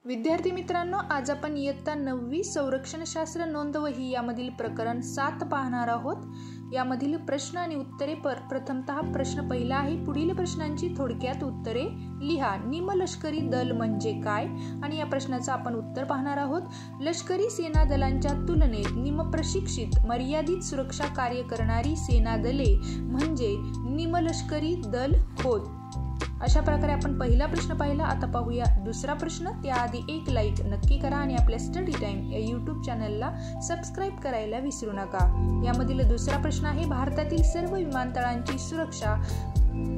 विद्यार्थी मित्रांनो, आज आपण इयत्ता 9वी संरक्षणशास्त्र नोंदवही यामधील प्रकरण 7 पाहणार आहोत। यामधील प्रश्न आणि उत्तरे प्रथमतः प्रश्न पहिला आहे, पुढील प्रश्नांची थोडक्यात उत्तरे लिहा। निमलष्करी दल म्हणजे काय? आणि या प्रश्नाचं आपण उत्तर पाहणार आहोत। लष्करी सेना दलांच्या तुलनेत निमप्रशिक्षित मर्यादित सुरक्षा कार्य करणारी सेना दले म्हणजे निमलष्करी दल होत। अशा प्रकारे आपण पहिला प्रश्न पाहिला। आता पाहूया दुसरा प्रश्न। त्याआधी एक लाईक नक्की करा आणि आपल्या स्टडी टाइम या यूट्यूब चॅनलला सबस्क्राईब करायला विसरू नका। यामधील दुसरा प्रश्न आहे, भारतातील सर्व विमानतळांची सुरक्षा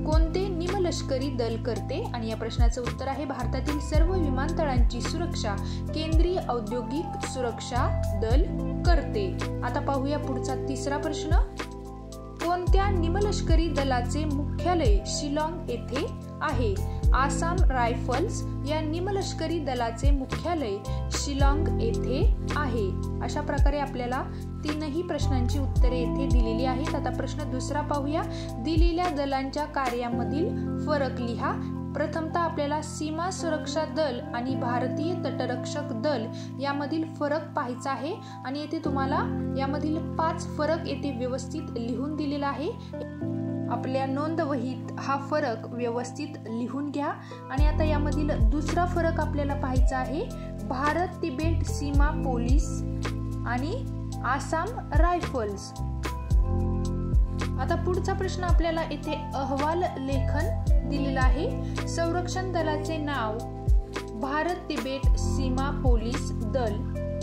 कोणते निमलष्करी दल करते? आणि या प्रश्नाचं उत्तर आहे, भारतातील सर्व विमानतळांची सुरक्षा केंद्रीय औद्योगिक सुरक्षा दल करते। आता पाहूया पुढचा तिसरा प्रश्न। कोणत्या निमलष्करी दलाचे मुख्यालय शिलाँग येथे आहे? आसाम रायफल्स या निमलष्करी दलाचे मुख्यालय शिलाँग येथे आहे। अशा प्रकारे आपल्याला तीनही प्रश्नांची उत्तरे येथे दिलेली आहेत। आता प्रश्न दुसरा पाहूया। दिलेल्या दलांच्या कार्यामधील फरक लिहा। प्रथमतः आपल्याला सीमा सुरक्षा दल आणि भारतीय तटरक्षक दल यामधील फरक पाहायचा आहे आणि येथे तुम्हाला यामधील 5 फरक येथे व्यवस्थित लिहून दिलेला आहे। आपल्या नोंदवहीत हा फरक व्यवस्थित लिहून घ्या। आणि आता यामधील दुसरा फरक आपल्याला पाहायचा आहे, भारत तिबेट सीमा पोलीस आणि आसाम रायफल्स। आता पुढचा प्रश्न आपल्याला येथे अहवाल लेखन दिलेला आहे। संरक्षण दलाचे नाव भारत तिबेट सीमा पोलीस दल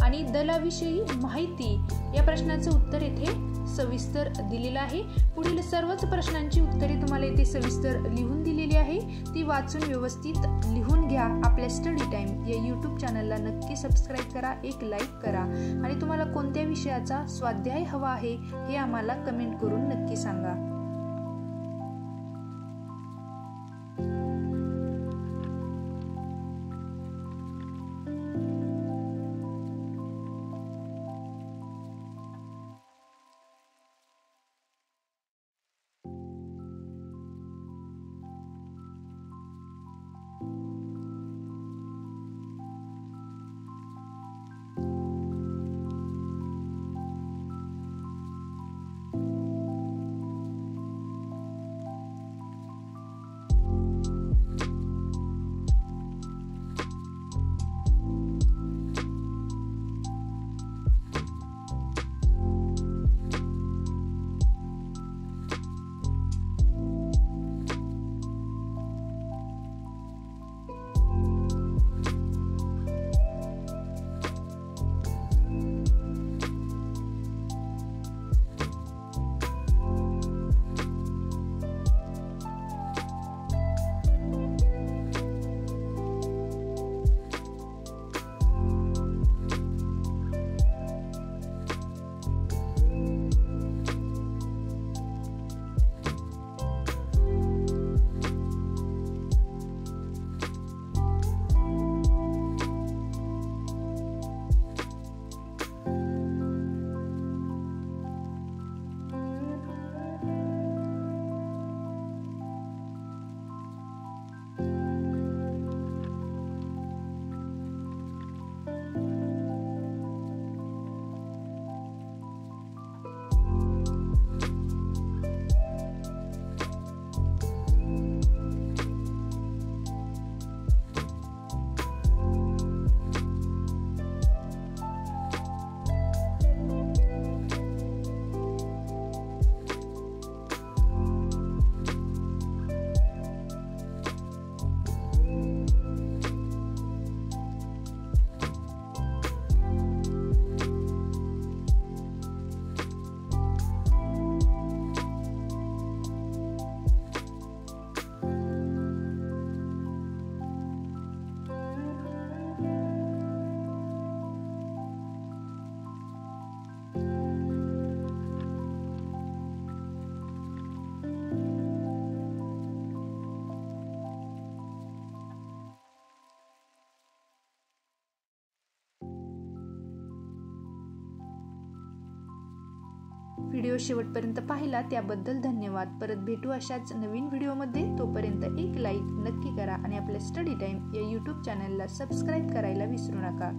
आणि दलाविषयी माहिती या प्रश्नाचे उत्तर येथे सविस्तर दिलेलं आहे। पुढील सर्वच प्रश्नांची उत्तरे तुम्हाला येथे सविस्तर लिहून दिलेली आहे, ती वाचून व्यवस्थित लिहून घ्या। आपल्या स्टडी टाइम या यूट्यूब चॅनलला नक्की सबस्क्राईब करा, एक लाईक करा आणि तुम्हाला कोणत्या विषयाचा स्वाध्याय हवा आहे हे आम्हाला कमेंट करून नक्की सांगा। व्हिडिओ शेवटपर्यंत पाहिला त्याबद्दल धन्यवाद. परत भेटू अशाच नवीन व्हिडिओमध्ये. तोपर्यंत एक लाईक नक्की करा आणि आपल्या स्टडी टाइम या यूट्यूब चॅनलला सबस्क्राईब करायला विसरू नका.